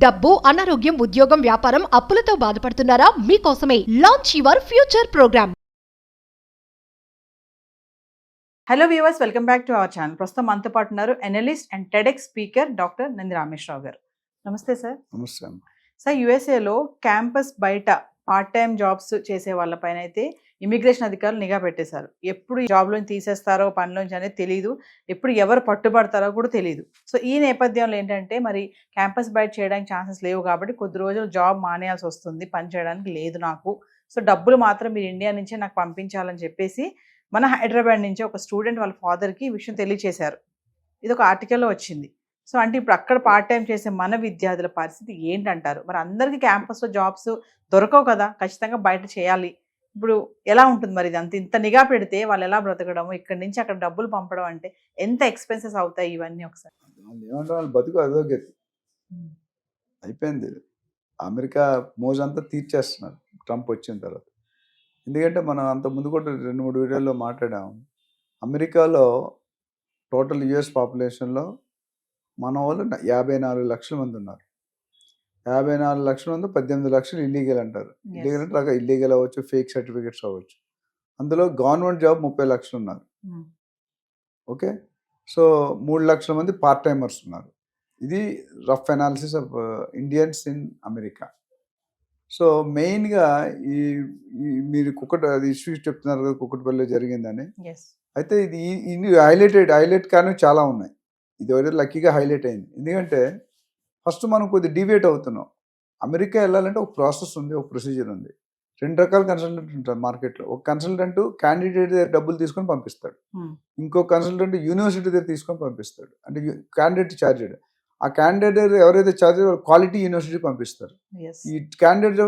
డబ్బు, అనారోగ్యం, ఉద్యోగం, వ్యాపారం, అప్పులతో బాధపడుతున్నారా? మీకోసమే launch your future programme. Hello viewers, welcome back to our channel. ప్రస్తుతం మనతో పాటు ఉన్నారు analyst and TEDx speaker doctor Nandi Rameshwararao garu. నమస్తే సార్. నమస్తే అమ్మ. సార్, యుఎస్ఏలో క్యాంపస్ బయట పార్ట్ టైం జాబ్స్ చేసే వాళ్ళపైన అయితే ఇమిగ్రేషన్ అధికారులు నిఘా పెట్టేశారు. ఎప్పుడు జాబ్లోంచి తీసేస్తారో పనిలోంచి అనేది తెలియదు, ఎప్పుడు ఎవరు పట్టుబడతారో కూడా తెలియదు. సో ఈ నేపథ్యంలో ఏంటంటే మరి క్యాంపస్ బయట చేయడానికి ఛాన్సెస్ లేవు కాబట్టి కొద్ది రోజులు జాబ్ మానేయాల్సి వస్తుంది, పని చేయడానికి లేదు నాకు. సో డబ్బులు మాత్రం మీరు ఇండియా నుంచే నాకు పంపించాలని చెప్పేసి మన హైదరాబాద్ నుంచి ఒక స్టూడెంట్ వాళ్ళ ఫాదర్కి ఈ విషయం తెలియచేశారు. ఇది ఒక ఆర్టికల్లో వచ్చింది. సో అంటే ఇప్పుడు అక్కడ పార్ట్ టైం చేసే మన విద్యార్థుల పరిస్థితి ఏంటంటారు? మరి అందరికీ క్యాంపస్లో జాబ్స్ దొరకవు కదా, ఖచ్చితంగా బయట చేయాలి. ఇప్పుడు ఎలా ఉంటుంది మరి ఇది? ఇంత నిఘా పెడితే వాళ్ళు ఎలా బ్రతకడము, ఇక్కడి నుంచి అక్కడ డబ్బులు పంపడం అంటే ఎంత ఎక్స్పెన్సెస్ అవుతాయి ఇవన్నీ ఒకసారి? వాళ్ళు ఏమంటారు, వాళ్ళు బతుకు అధోగతి అయిపోయింది. అమెరికా మోజంతా తీర్చేస్తున్నారు ట్రంప్ వచ్చిన తర్వాత. ఎందుకంటే మనం అంత ముందు కూడా 2-3 వీడియోల్లో మాట్లాడాము. అమెరికాలో టోటల్ యుఎస్ పాపులేషన్లో మన వాళ్ళు 54 లక్షల మంది ఉన్నారు. 54 లక్షల మంది 18 లక్షలు ఇల్లీగల్ అంటారు. ఇల్లీగల్ అంటే రక ఇల్లీగల్ అవ్వచ్చు, ఫేక్ సర్టిఫికేట్స్ అవ్వచ్చు. అందులో గవర్నమెంట్ జాబ్ 30 లక్షలు ఉన్నారు. ఓకే, సో 3 లక్షల మంది పార్ట్ టైమర్స్ ఉన్నారు. ఇది rough analysis of Indians in America. So మెయిన్గా ఈ మీరు అది ఇష్యూ చెప్తున్నారు కదా, కుక్కటిపల్లిలో జరిగిందని. అయితే ఇది హైలైట్ కానీ చాలా ఉన్నాయి. ఇది ఒకటి లక్కీగా హైలైట్ అయింది. ఎందుకంటే ఫస్ట్ మనం కొద్దిగా డివేట్ అవుతున్నాం. అమెరికా వెళ్ళాలంటే ఒక ప్రాసెస్ ఉంది, ఒక ప్రొసీజర్ ఉంది. 2 రకాల కన్సల్టెంట్ ఉంటారు మార్కెట్లో. ఒక కన్సల్టెంట్ క్యాండిడేట్ దగ్గర డబ్బులు తీసుకొని పంపిస్తాడు, ఇంకో కన్సల్టెంట్ యూనివర్సిటీ దగ్గర తీసుకొని పంపిస్తాడు. అంటే క్యాండిడేట్ ఛార్జెడ్. ఆ క్యాండిడేట్ ఎవరైతే ఛార్జ్ క్వాలిటీ యూనివర్సిటీ పంపిస్తారు. ఈ క్యాండిడేట్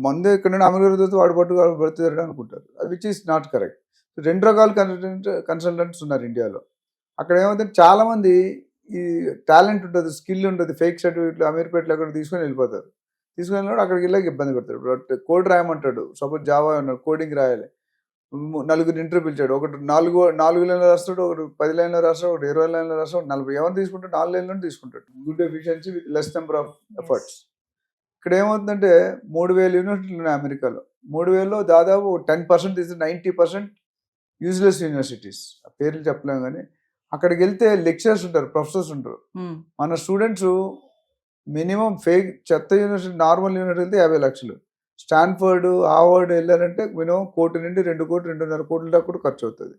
మందే ఇక్కడ అమెరికా వాడు పడుతుంది అనుకుంటారు, విచ్ ఈస్ నాట్ కరెక్ట్. 2 రకాల కన్సల్టెంట్స్ ఉన్నారు ఇండియాలో. అక్కడ ఏమవుతుంది, చాలామంది ఈ టాలెంట్ ఉంటుంది, స్కిల్ ఉంటుంది, ఫేక్ సర్టిఫికేట్లు అమీర్పేటలో అక్కడ తీసుకొని వెళ్ళిపోతారు. తీసుకొని వెళ్ళినప్పుడు అక్కడికి వెళ్ళాక ఇబ్బంది పెడతాడు. కోడ్ రాయమంటాడు, సపోజ్ జావా ఉన్నాడు, కోడింగ్ రాయాలి. 4 ఇంటర్వ్యూ పిలిచాడు, ఒకటి 4 లైన్లు రాస్తాడు, ఒకటి 10 లైన్లు రాస్తాడు, ఒకటి 20 లైన్లు రాస్తాడు, 40. ఎవరు తీసుకుంటాడు? 4 లైన్లను తీసుకుంటాడు. Good efficiency with less number of efforts. ఇక్కడ ఏమవుతుందంటే 3,000 యూనివర్సిటీలు ఉన్నాయి అమెరికాలో. 3,000లో దాదాపు 10% తీసి 90% యూజ్లెస్ యూనివర్సిటీస్. ఆ పేర్లు చెప్పలేము కానీ అక్కడికి వెళ్తే లెక్చరర్స్ ఉంటారు, ప్రొఫెసర్స్ ఉంటారు. మన స్టూడెంట్స్ మినిమం ఫేక్ చెత్త యూనివర్సిటీ, నార్మల్ యూనివర్సిటీ వెళ్తే 50 లక్షలు. స్టాన్ఫర్డ్, హార్వర్డ్ వెళ్ళారంటే మినిమం 1 కోటి నుండి 2 కోట్లు 2.5 కోట్ల దాకా కూడా ఖర్చు అవుతుంది.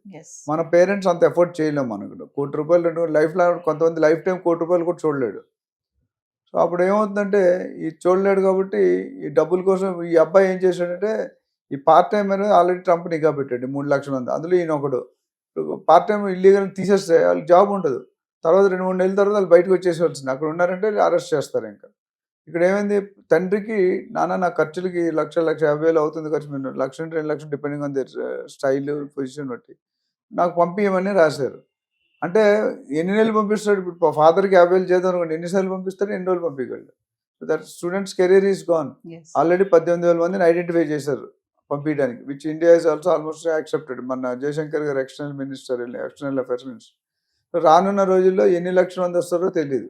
మన పేరెంట్స్ అంత ఎఫర్ట్ చేయలేము. మనకు 1 కోటి రూపాయలు 2 కోట్లు లైఫ్ లాంగ్, కొంతమంది లైఫ్ టైం 1 కోటి రూపాయలు కూడా చూడలేడు. సో అప్పుడు ఏమవుతుందంటే ఈ చూడలేడు కాబట్టి ఈ డబ్బుల కోసం ఈ అబ్బాయి ఏం చేశాడంటే ఈ పార్ట్ టైం అనేది ఆల్రెడీ ట్రంప్ నిఘా పెట్టాడు 3 లక్షల మంది. అందులో ఈయన ఒకడు. పార్ట్ టైం ఇల్లీగల్ తీసేస్తే వాళ్ళకి జాబ్ ఉండదు. తర్వాత 2-3 నెలల తర్వాత వాళ్ళు బయటకు వచ్చేసేవాల్సింది. అక్కడ ఉన్నారంటే అరెస్ట్ చేస్తారు. ఇంకా ఇక్కడ ఏమైంది, తండ్రికి నా ఖర్చులకి 1,50,000 అవుతుంది ఖర్చు, 1 నుండి 2 లక్షలు depending on their style, position బట్టి నాకు పంపించమని రాశారు. అంటే ఎన్ని నెలలు పంపిస్తాడు? ఇప్పుడు ఫాదర్కి 50,000 చేద్దాం అనుకోండి, ఎన్నిసార్లు పంపిస్తాడు, ఎన్ని రోజులు పంపించగలడు? So that students career is gone. Already 18,000 మందిని ఐడెంటిఫై చేశారు పంపించడానికి, which India is also almost accepted. మన Jaishankar garu external minister, external affairs minister. So రానున్న రోజుల్లో ఎన్ని లక్షల మంది వస్తారో తెలియదు.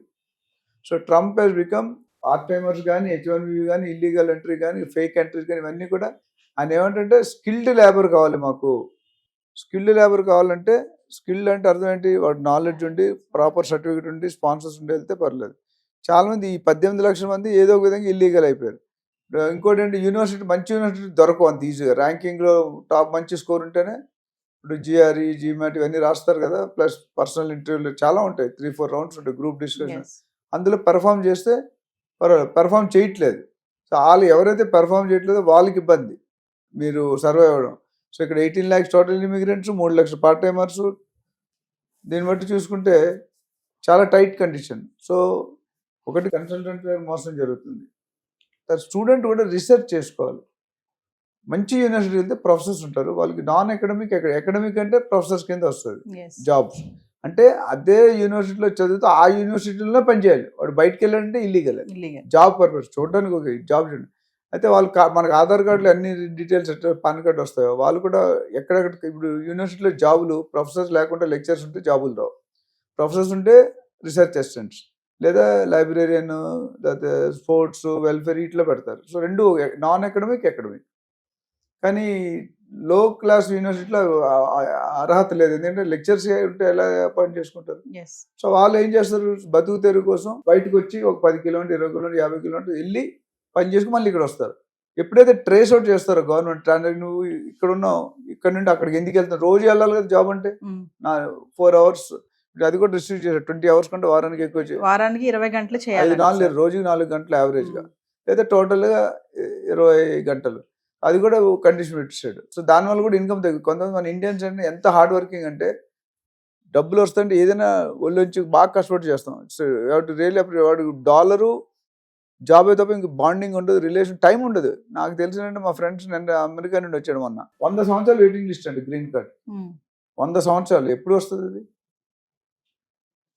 So Trump has become part timers కానీ, H1B కానీ, ఇల్లీగల్ ఎంట్రీ కానీ, ఫేక్ ఎంట్రీస్ కానీ, ఇవన్నీ కూడా ఆయన ఏమంటే స్కిల్డ్ లేబర్ కావాలి మాకు. స్కిల్డ్ లేబర్ కావాలంటే, స్కిల్డ్ అంటే అర్థం ఏంటి? వాడు నాలెడ్జ్ ఉండి, ప్రాపర్ సర్టిఫికేట్ ఉండి, స్పాన్సర్స్ ఉండి వెళ్తే పర్లేదు. చాలామంది ఈ 18 లక్షల మంది ఏదో ఒక విధంగా ఇల్లీగల్ అయిపోయారు. ఇంకోటి ఏంటి, యూనివర్సిటీ మంచి యూనివర్సిటీ దొరకవు అంత ఈజీగా. ర్యాంకింగ్లో టాప్ మంచి స్కోర్ ఉంటేనే ఇప్పుడు GRE, GMAT ఇవన్నీ రాస్తారు కదా, ప్లస్ పర్సనల్ ఇంటర్వ్యూలు చాలా ఉంటాయి, 3-4 రౌండ్స్ ఉంటాయి, గ్రూప్ డిస్కషన్. అందులో పెర్ఫామ్ చేస్తే పర్వాలేదు. పెర్ఫామ్ చేయట్లేదు. సో వాళ్ళు ఎవరైతే పెర్ఫామ్ చేయట్లేదో వాళ్ళకి ఇబ్బంది మీరు సర్వైవ్ అవ్వడం. సో ఇక్కడ 18 lakhs టోటల్ ఇమిగ్రెంట్స్, 3 లక్షల పార్ట్ టైమర్స్. దీన్ని బట్టి చూసుకుంటే చాలా టైట్ కండిషన్. సో ఒకటి కన్సల్టెంట్ మోసం జరుగుతుంది. స్టూడెంట్ కూడా రీసెర్చ్ చేసుకోవాలి. మంచి యూనివర్సిటీ వెళ్తే ప్రొఫెసర్స్ ఉంటారు, వాళ్ళకి నాన్ అకాడమిక్, అకాడమిక్ అంటే ప్రొఫెసర్స్ కింద వస్తుంది జాబ్స్. అంటే అదే యూనివర్సిటీలో చదివితే ఆ యూనివర్సిటీలోనే పనిచేయాలి. వాడు బయటకు వెళ్ళాలంటే ఇల్లీగల్ జాబ్ పర్పస్, చూడడానికి ఒక జాబ్ చూడండి. అయితే వాళ్ళు మనకు ఆధార్ కార్డులో అన్ని డీటెయిల్స్ పాన్ కార్డు వస్తాయో వాళ్ళు కూడా ఎక్కడెక్కడ. ఇప్పుడు యూనివర్సిటీలో జాబులు ప్రొఫెసర్స్ లేకుండా లెక్చర్స్ ఉంటే జాబులు రావు, ప్రొఫెసర్స్ ఉంటే రీసెర్చ్ అసిస్టెంట్స్. లేదా లైబ్రేరియన్, లేకపోతే స్పోర్ట్స్, వెల్ఫేర్ ఇట్లా పెడతారు. సో రెండు నాన్ అకాడమిక్, అకాడమిక్. కానీ లో క్లాస్ యూనివర్సిటీలో అర్హత లేదు. ఎందుకంటే లెక్చర్స్ ఉంటే ఎలా అపాయింట్ చేసుకుంటారు? సో వాళ్ళు ఏం చేస్తారు, బతుకు తెరువు కోసం బయటకు వచ్చి ఒక 10 కిలోమీటర్, 20 కిలోమీటర్, 50 కిలోమీటర్ వెళ్ళి పని చేసుకుని మళ్ళీ ఇక్కడ వస్తారు. ఎప్పుడైతే ట్రేస్ అవుట్ చేస్తారో గవర్నమెంట్, నువ్వు ఇక్కడ ఉన్నావు, ఇక్కడ నుండి అక్కడికి ఎందుకు వెళ్తావు, రోజు వెళ్ళాలి కదా జాబ్ అంటే, 4 అవర్స్, అది కూడా రిస్ట్రిక్ట్ చేశారు. 20 అవర్స్ కంటే వారానికి ఎక్కువ, వారానికి 20 గంటలు చేయాలి, రోజుకి 4 గంటలు యావరేజ్ గా, లేదా టోటల్ గా 20 గంటలు. అది కూడా కండిషన్ పెట్టాడు. సో దానివల్ల కూడా ఇన్కమ్ తగ్గు. కొంతమంది మన ఇండియన్స్ అంటే ఎంత హార్డ్ వర్కింగ్ అంటే, డబ్బులు వస్తుంటే ఏదైనా ఒళ్ళొంచి బాగా కష్టపడి చేస్తాం. సో రియల్లీ వాడు డాలరు జాబ్ అయితే తప్ప ఇంక బాండింగ్ ఉండదు, రిలేషన్, టైం ఉండదు. నాకు తెలిసినంటే మా ఫ్రెండ్స్ నేను అమెరికా నుండి వచ్చాడు మొన్న, 100 సంవత్సరాలు వెయిటింగ్ లిస్ట్ అండి గ్రీన్ కార్డ్. 100 సంవత్సరాలు ఎప్పుడు వస్తుంది అది?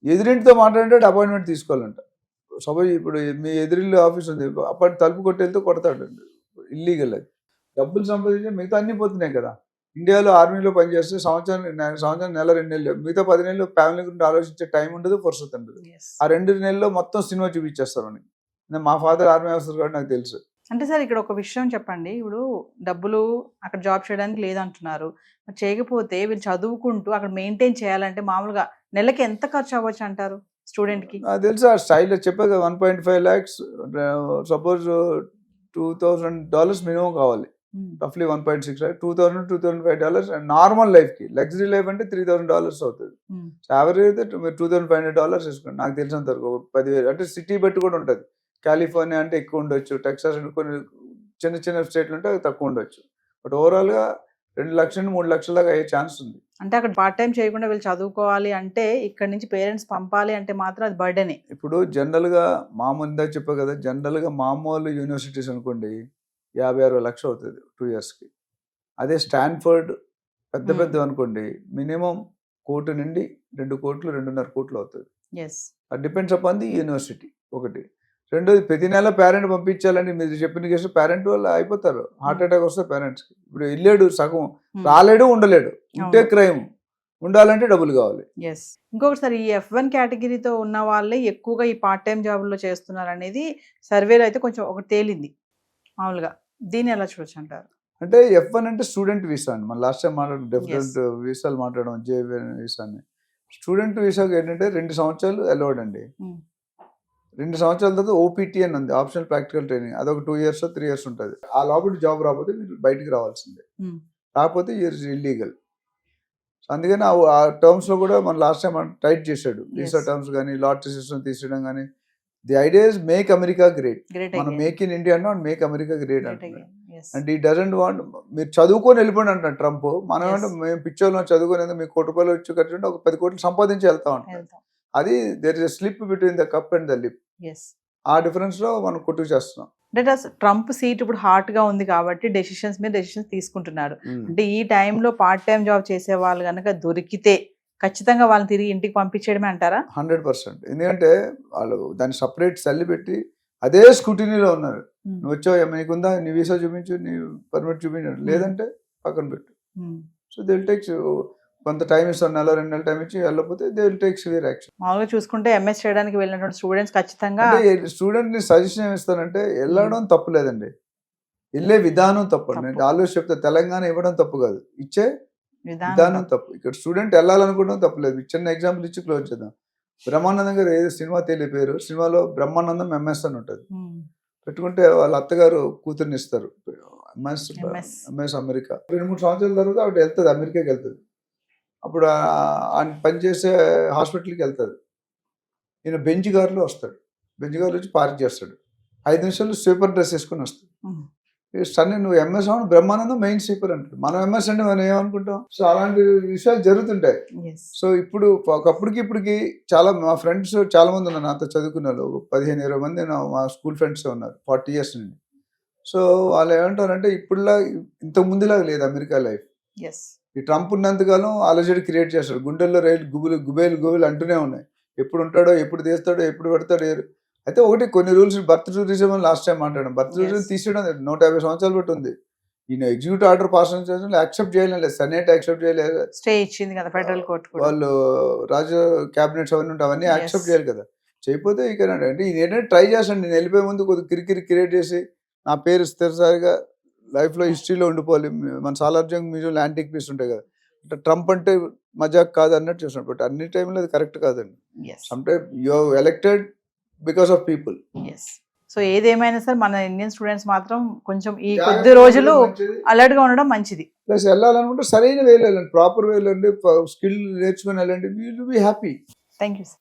ఎదురింటితో మాట్లాడే అపాయింట్మెంట్ తీసుకోవాలంట. సపోజ్ ఇప్పుడు మీ ఎదురిల్లు ఆఫీస్ ఉంది, అప్పటి తలుపు కొట్టేళ్తే కొడతాడు, ఇల్లీగల్. అది డబ్బులు సంపాదించి మిగతా అన్ని పోతున్నాయి కదా. ఇండియాలో ఆర్మీలో పనిచేస్తే సంవత్సరం నెల 2 నెలలు, మిగతా 10 నెలలు ఫ్యామిలీ గురించి ఆలోచించే టైం ఉండదు, ఫుర్సత్ ఉండదు. ఆ 2 నెలల్లో మొత్తం సినిమా చూపించేస్తారు అని. మా ఫాదర్ ఆర్మీ ఆఫీసర్ కాబట్టి నాకు తెలుసు. అంటే సార్ ఇక్కడ ఒక విషయం చెప్పండి, ఇప్పుడు డబ్బులు అక్కడ జాబ్ చేయడానికి లేదంటున్నారు, చేయకపోతే వీళ్ళు చదువుకుంటూ అక్కడ మెయింటైన్ చేయాలంటే మామూలుగా నెలకి ఎంత ఖర్చు అవ్వచ్చు అంటారు స్టూడెంట్ కి? నాకు తెలుసు ఆ స్టైల్ చెప్పారు కదా, 1.5 lakhs, సపోజ్ $2,000 మినిమం కావాలి, రఫ్లీ 1.6 lakh, $2,000-$2,500. అండ్ నార్మల్ లైఫ్ కి, లగ్జరీ లైఫ్ అంటే $3,000 అవుతుంది. యావరేజ్ అయితే మీరు $2,500 వేసుకోండి. నాకు తెలిసినంత వరకు 10,000, అంటే సిటీ బట్టి కూడా ఉంటుంది. కాలిఫోర్నియా అంటే ఎక్కువ ఉండొచ్చు, టెక్సాస్ అంటే కొన్ని చిన్న చిన్న స్టేట్లు ఉంటే తక్కువ ఉండొచ్చు. బట్ ఓవరాల్ గా 2 లక్షల నుండి 3 లక్షల దాకా అయ్యే ఛాన్స్ ఉంది. అంటే అక్కడ పార్ట్ టైం చేయకుండా వీళ్ళు చదువుకోవాలి అంటే, ఇక్కడ నుంచి పేరెంట్స్ పంపాలి అంటే మాత్రం అది బర్డెనే. ఇప్పుడు జనరల్ గా మామూలుగా చెప్పా కదా, జనరల్ గా మామూలు యూనివర్సిటీస్ అనుకోండి 50-60 లక్షలు అవుతుంది 2 years కి. అదే స్టాన్ఫర్డ్ పెద్ద అనుకోండి మినిమం 1 కోటి నుండి 2 కోట్లు 2.5 కోట్లు అవుతుంది. అది డిపెండ్స్ అపాన్ ది యూనివర్సిటీ. ఒకటి. రెండోది, ప్రతి నెల పేరెంట్ పంపించాలని మీరు చెప్పిన కేసు పేరెంట్ వాళ్ళు అయిపోతారు, హార్ట్ అటాక్ వస్తే పేరెంట్స్ కి. ఇప్పుడు వెళ్ళాడు సగం, రాలేడు, ఉండలేడు, ఉంటే క్రైమ్, ఉండాలంటే డబ్బులు కావాలి. ఇంకొకటి సార్, ఈ F1 కేటగిరీతో ఉన్న వాళ్ళే ఎక్కువగా ఈ పార్ట్ టైం జాబుల్లో చేస్తున్నారు అనేది సర్వేలో అయితే కొంచెం ఒకటి తేలింది మామూలుగా. దీన్ని ఎలా చూడొచ్చు అంటారు? అంటే F1 అంటే స్టూడెంట్ వీసా అండి. మన లాస్ట్ టైం మాట్లాడడం డిఫరెంట్ వీసాలు మాట్లాడడం, JV వీసాని. స్టూడెంట్ వీసాకి ఏంటంటే 2 సంవత్సరాలు అలౌడ్ అండి. 2 సంవత్సరాల తర్వాత OPT అని ఉంది, ఆప్షనల్ ప్రాక్టికల్ ట్రైనింగ్. అదొక 2 years 3 years ఉంటుంది. ఆ లోపల జాబ్ రాకపోతే మీరు బయటికి రావాల్సిందే, రాకపోతే ఇల్లీగల్. అందుకని ఆ టర్మ్స్ లో కూడా మన లాస్ట్ టైం టైట్ చేశాడు వీసా టర్మ్స్ కానీ, లాటరీ సిస్టమ్ తీసేయడం కానీ. The idea is make America great. మనం మేక్ ఇన్ ఇండియా అన్నా మేక్ అమెరికా గ్రేట్ అంటున్నాడు. అండ్ ఈ డజంట్ వాంట్ మీరు చదువుకొని వెళ్ళిపోండి అంటాడు ట్రంప్. మనం అంటే మేము పిచ్చోళ్ళం చదువుకునేది, మీకు ₹1 కోటి వచ్చి ఖర్చు ఉంటే ఒక 10 కోట్లు సంపాదించి వెళ్తా ఉంటాం. అది there is a slip between the cup and the lip. ఆ డిఫరెన్స్ లో మనం కొట్టుకు చేస్తున్నాం. అంటే ట్రంప్ సీట్ ఇప్పుడు హాట్ గా ఉంది కాబట్టి డెసిషన్స్ మీద డెసిషన్స్ తీసుకుంటున్నారు. అంటే ఈ టైంలో పార్ట్ టైం జాబ్ చేసే వాళ్ళు కనుక దొరికితే ఖచ్చితంగా వాళ్ళని తిరిగి ఇంటికి పంపించేయడమే అంటారా? 100%. ఎందుకంటే వాళ్ళు దాన్ని సపరేట్ సెల్ పెట్టి అదే స్క్రూటినీలో ఉన్నారు. నువ్వు వచ్చావు, నీకుందా, నీ వీసా చూపించు, నీ పర్మిట్ చూపించు, లేదంటే పక్కన పెట్టు. సో దే విల్ టేక్ కొంత టైం ఇస్తారు, 1-2 నెలలు టైం ఇచ్చి వెళ్ళకపోతే they will take severe action. మామూలుగా చూసుకుంటే MS చేయడానికి వెళ్ళినటువంటి స్టూడెంట్స్ ఖచ్చితంగా స్టూడెంట్ ని సజెషన్ ఏమి ఇస్తారంటే, వెళ్ళడం తప్పు లేదండి, వెళ్ళే విధానం తప్పు. నేను ఆలోచన చెప్తా, తెలంగాణ ఇవ్వడం తప్పు కాదు, ఇచ్చే విధానం తప్పు. ఇక్కడ స్టూడెంట్ వెళ్ళాలనుకోవడం తప్పులేదు. చిన్న ఎగ్జాంపుల్ ఇచ్చి క్లోజ్ చేద్దాం. బ్రహ్మానందం గారు ఏదో సినిమా తెలియపోయారు, సినిమాలో బ్రహ్మానందం MS అని ఉంటుంది. పెట్టుకుంటే వాళ్ళ అత్తగారు కూతుర్ని ఇస్తారు, MS అమెరికా. 2-3 సంవత్సరాల తర్వాత ఆవిడ వెళ్తుంది, అమెరికాకి వెళ్తుంది. అప్పుడు ఆయన పనిచేసే హాస్పిటల్కి వెళ్తుంది. ఈయన బెంచ్ కారులో వస్తాడు, బెంచ్ కారులో వచ్చి పార్క్ చేస్తాడు. 5 నిమిషాలు స్వీపర్ డ్రెస్ వేసుకొని వస్తాడు. సన్నీ నువ్వు MS అవును, బ్రహ్మానందం మెయిన్ స్వీపర్ అంటాడు. మనం MS అంటే మనం ఏమనుకుంటాం? సో అలాంటి విషయాలు జరుగుతుంటాయి. సో ఇప్పుడు ఇప్పటికి చాలా మా ఫ్రెండ్స్ చాలా మంది ఉన్నారు నాతో చదువుకున్నారు, 15-20 మంది మా స్కూల్ ఫ్రెండ్స్ ఉన్నారు 40 years నుండి. సో వాళ్ళు ఏమంటారంటే, ఇప్పుడులా ఇంతకు ముందులాగా లేదు అమెరికా లైఫ్. ఈ ట్రంప్ ఉన్నంతకాలం అలజడి క్రియేట్ చేస్తాడు, గుండెల్లో రైలు గుబేలు అంటూనే ఉన్నాయి. ఎప్పుడు ఉంటాడో, ఎప్పుడు తీస్తాడో, ఎప్పుడు పెడతాడో. అయితే ఒకటి, కొన్ని రూల్స్, బర్త్ టూరిజం అని లాస్ట్ టైం మాట్లాడడం, బర్త్ టూరిజం తీసేయడం 150 సంవత్సరాలు బట్టి ఉంది. ఈయన ఎగ్జిక్యూటివ్ ఆర్డర్ పాస్ యాక్సెప్ట్ చేయలేదు, సెనేట్ యాక్సెప్ట్ చేయలేదు, స్టే ఇచ్చింది కదా ఫెడరల్ కోర్ట్, వాళ్ళు రాజ క్యాబినెట్స్ అవన్నీ ఉంటాయి, అవన్నీ యాక్సెప్ట్ చేయాలి కదా. చేయకపోతే ఇక అంటే ఇది ఏంటంటే ట్రై చేస్తాను, నేను వెళ్ళిపోయే ముందు కొద్దిగా కిరికిరి క్రియేట్ చేసి నా పేరు స్థిరసారిగా లైఫ్లో హిస్టరీలో ఉండిపోవాలి. మన సాలార్జంగ్ మ్యూజియంలో యాంటిక్ పీస్ ఉంటాయి కదా, అంటే ట్రంప్ అంటే మజాక్ కాదు అన్నట్టు చూస్తున్నాడు. బట్ అన్ని టైంలో అది కరెక్ట్ కాదండి. Some time you are elected because of people. So ఏదేమైనా సరే మన ఇండియన్ స్టూడెంట్స్ మాత్రం కొంచెం ఈ కొద్ది రోజులు అలర్ట్ గా ఉండడం మంచిది. ప్లస్ వెళ్ళాలనుకుంటే సరైన వేలో వెళ్ళండి, ప్రాపర్ వేలో వెళ్ళండి, స్కిల్ నేర్చుకుని వెళ్ళండి, you will be happy. Thank you sir.